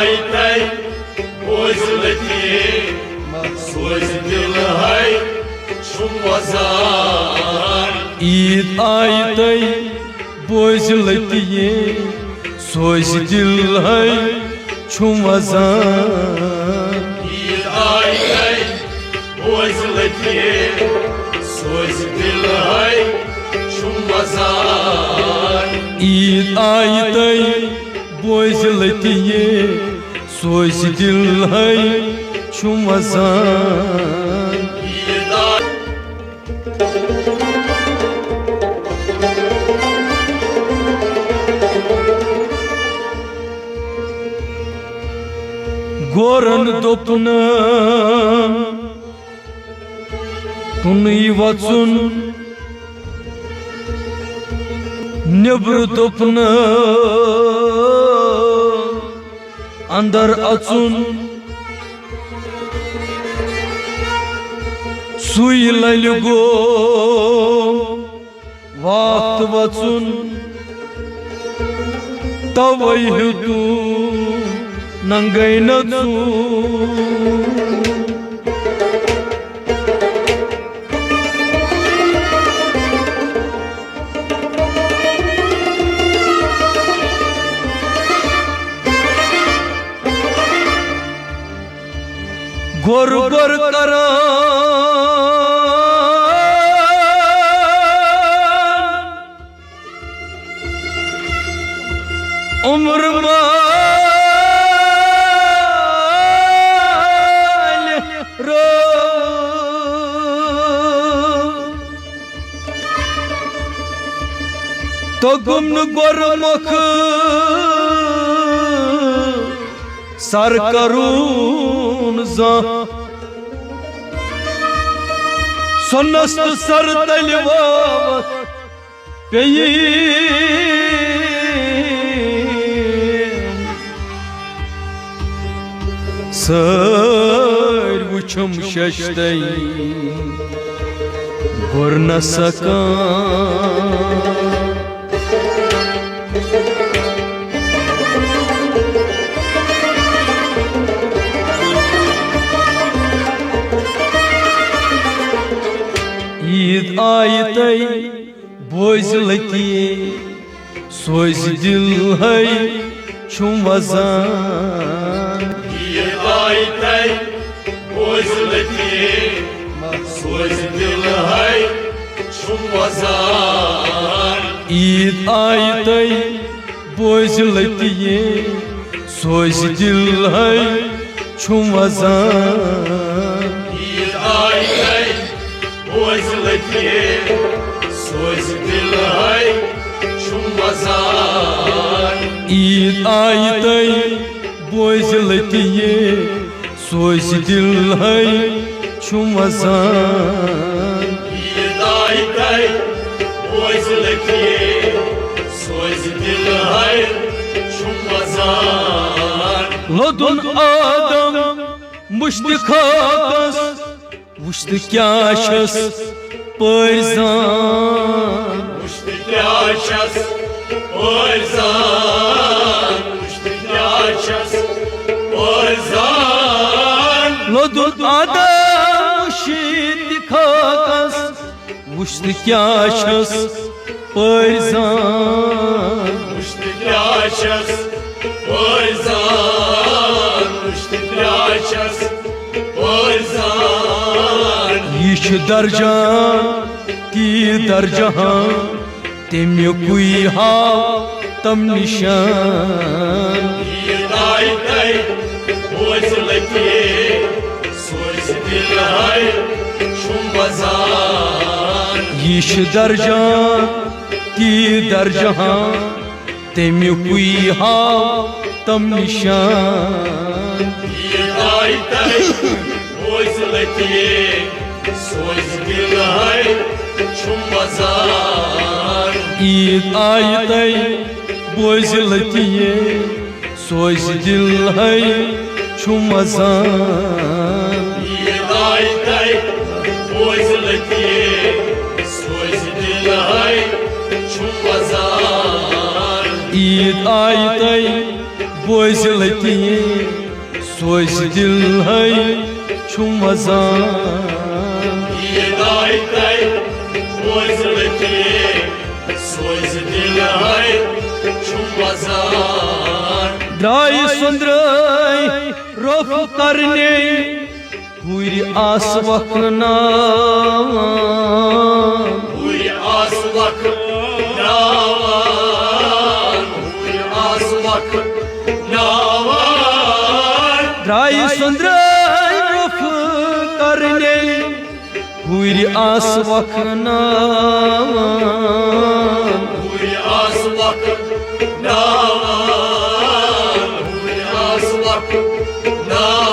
आई तय बोझलती सोच दिल है शुमजान ईद आई तय बोझलती सोच दिल है शुमजान ईद आई तय बोझलती सोच दिल है शुमजान ईद आई तय बोझलती सोच दिल है शुमजान गोरन दोपन कुनी वचुन निब्र दोपन अंदर अचुन सुई लल गो वक्त वचुन तवै तू नंगै नचू गोर गोर कर उम्र माल रो तो गुमन गोर मुख सर करून जा सनस्त सर तलवा पेई सर वुछम शश्तई गोर न सकान ईद आई तय बोझलती सोच दिल है शुमजान ईद आई तय बोझलती सोच दिल है शुमजान ईद आई तय बोझलती सोच दिल है शुमजान ईद आई तय बोझलती सोच दिल है शुमजान ईद आई तय बोझलती सोच दिल है शुमजान ईद आई तय बोझलती सोच दिल है शुमजान लोदुन आदम मुश्तिखाकस वुश्त क्या शस परजान वुश्त क्या शस परजान वुश्त क्या शस परजान लोदुन आदम मुश्तिखाकस वुश्त क्या शस परजान वुश्त क्या शस परजान वुश्त क्या शस परजान यीश दर्जान ती दर्जहां तेम्युकुई हाव तम निशान ईद आई तय बोझलती सोच दिल है शुमजान यीश दर्जान ती दर्जहां तेम्युकुई हाव तम निशान ईद आई तय बोझलती सोच दिल है शुमजान ईद आई तय बोझलती सोच दिल है शुमजान ईद आई तय बोझलती सोच दिल है शुमजान ईद आई तय बोझ लतिये सोच दिल है छुमजान ये दाई बोझ लतिये सोच दिल है छुमजान द्राय सुंदराय रोफ करने हुई आस वखना हुई आस वखनावान हुई आस वखनावान द्राय सुंदराय रोफ करने हुई आस वखना हुई आस वखनावान हुई आस वखनावान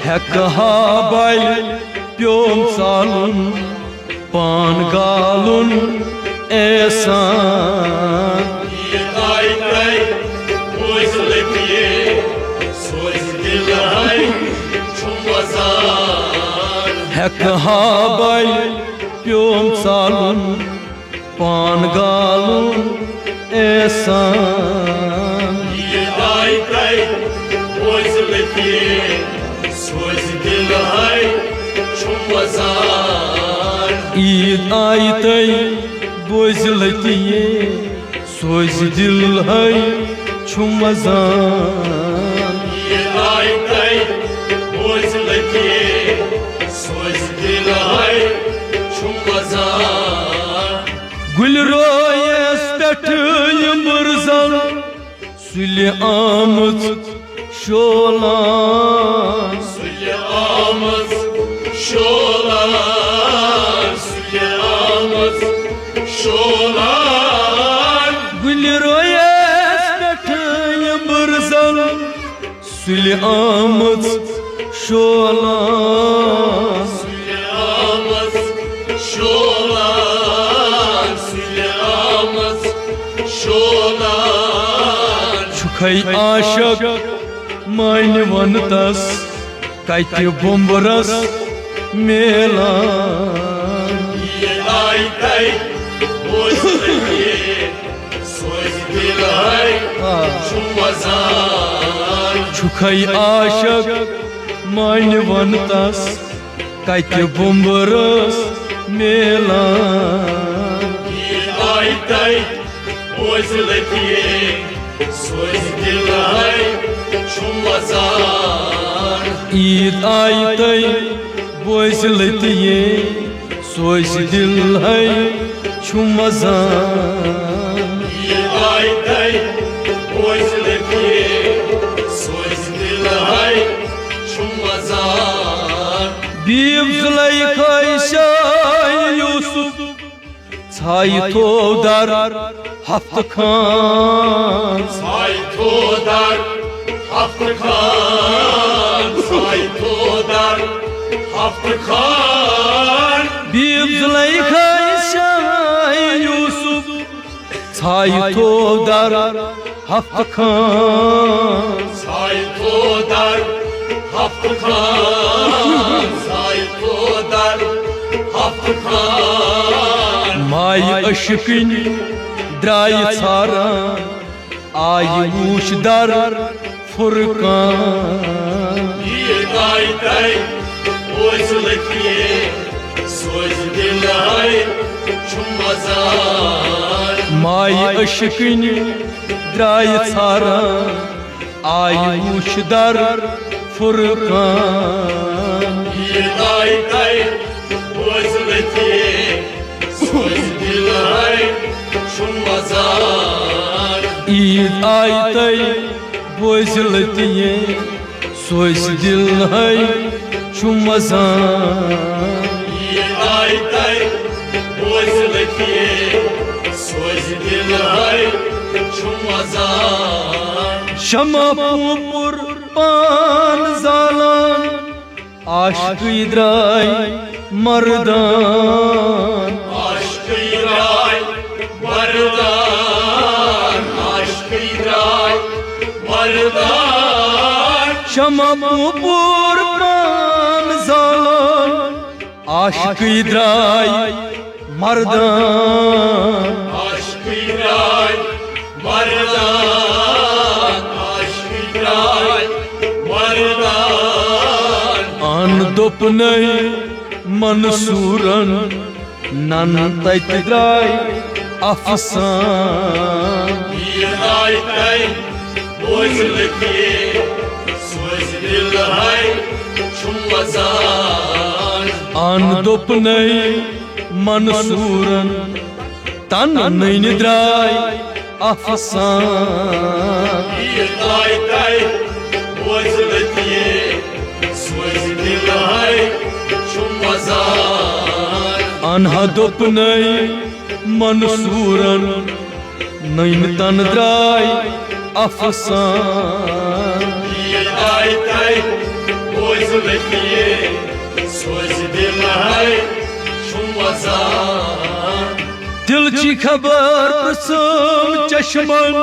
हेकहा बाल प्योम सालुन पान गालुन ऐसान ये दाई बोझ लतिये सोच दिल है छुमजान हेकहा बाल प्योम सालुन पान गालुन ऐसान ये दाई बोझ लतिये सोच दिल है छुमजान ईद आई तई बोझ लतिये सोच दिल है छुमजान ये दाई बोझ लतिये सोच दिल है छुमजान गुल रोयस पेठ मुरजल सुले आमत शोलान सुल्य आमज शोलान सुल्य आमज शोलान गुल रोयस पेठ मुरजल सुले आमत शोलान सुल्य आमज शोलान सुल्य आमज शोलान छुखै आशक मान वनतस कति बुम्बरस मेलान ये दाई बोझ लतिये सोच दिल है छुमजान छुखै आशक मान वनतस कति बुम्बरस मेलान ये दाई बोझ लतिये सोच दिल है छुमजान ईद आई तई बोझ लतिये सोच दिल है छुमजान ये दाई बोझ लतिये सोच दिल है छुमजान बीब जुलैखा शाह यूसुफ छाई तो दर हफ्त खान साई थोदर हफ्त खान साई थोदर हफ्त खान बीब जुलैखा शाह यूसुफ छाई तो दर हफ्त खान साई थोदर हफ्त खान साई थोदर हफ्त खान माय अशकिन द्राय सारान आई वूश दर फुरकान ये दाई बोझ लतिये सोच दिल है छुमजान माय अशकिन द्राय सारान आई वूश दर फुरकान ये दाई बोझ लतिये सोच दिल है छुमजान ईद आई तई बोझ लतिये सोच दिल है छुमजान ये दाई बोझ लतिये सोच दिल है छुमजान शमा पुर पान जालान आशिक द्राय मर्दान आशिक राय मर्दान आशिक राय मर्दान शमा पुर पान जालान आशिक द्राय मर्दान आशिक राय मर्दान दोपने मंसूरन नन तत द्राय Afsan Yılay tay bozulki söz dilhay çumazan आन दोपने मंसूरन तन नैन द्राय Afsan Yılay tay bozulki söz dilhay çumazan अनहा दोपने मंसूरन नैन तन द्राय Afsan Yılay tay bozulki söz dilhay çumazan दिल की खबर प्रसम चश्मन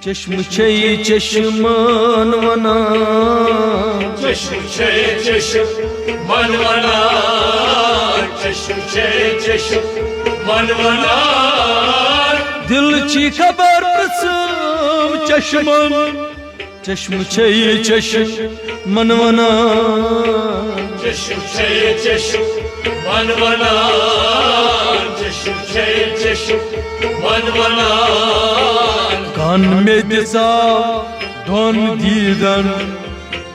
चश्म छे चश्मन वना Çeşm çeşm manvana Çeşm çeşm manvana दिल की खबर प्रसम चश्मन चश्म छे चश्मन वना Çeşm çeşm manvana Çeşm çeşm manvana कान में दिसा दोन दीदन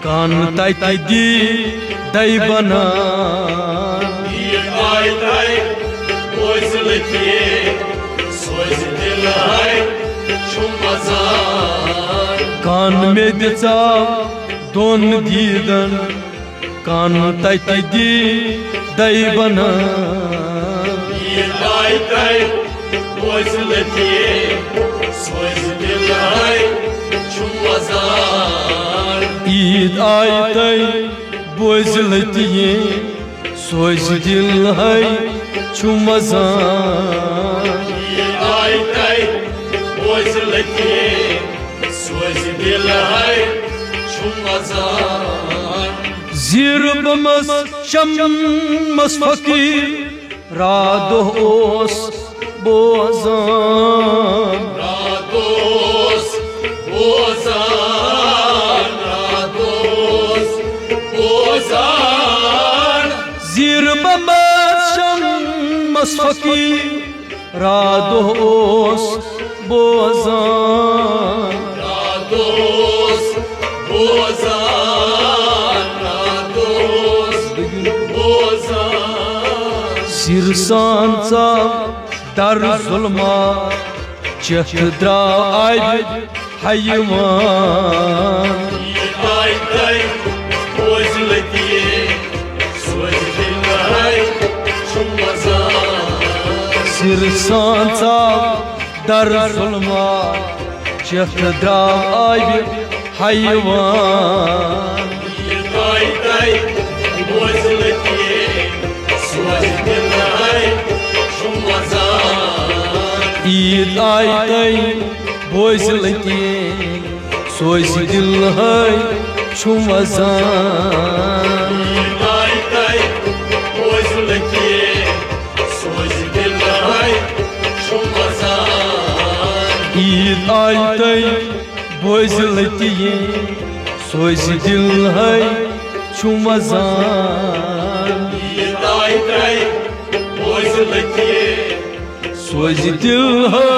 कान ताई ताई दी दई बना Bir ay tay Boyzulki Söz dilay çumazan कान में दिसा दोन दीदन कान ताई ताई दी दई बना Bir ay tay Boyzulki Söz dilay çumazan Eid आई तई बोझलतिये सोच दिल है छुमजान Bir ay tay Boyzulki Söz dilay çumazan जीर बमस शम्मस फकीर रादो ओस बोजान Rados bozan Rados bozan जीर बमस शम्मस फकीर रादो ओस बोजान Rados bozan Rados bozan सिर सांसा दर जुल्मा चहद्रा आयब hayvan Bir ay tay Boyzulki Söz dilay çumazan सिर सांसा दर जुल्मा चहद्रा आयब hayvan Bir ay tay Boyzulki Söz dilay çumazan Eid आई तई बोझलती सोच दिल है छुमजान Bir ay tay Boyzulki Söz dilay çumazan Eid आई तई बोझलती सोच दिल है छुमजान Bir ay tay Boyzulki सोच दिल है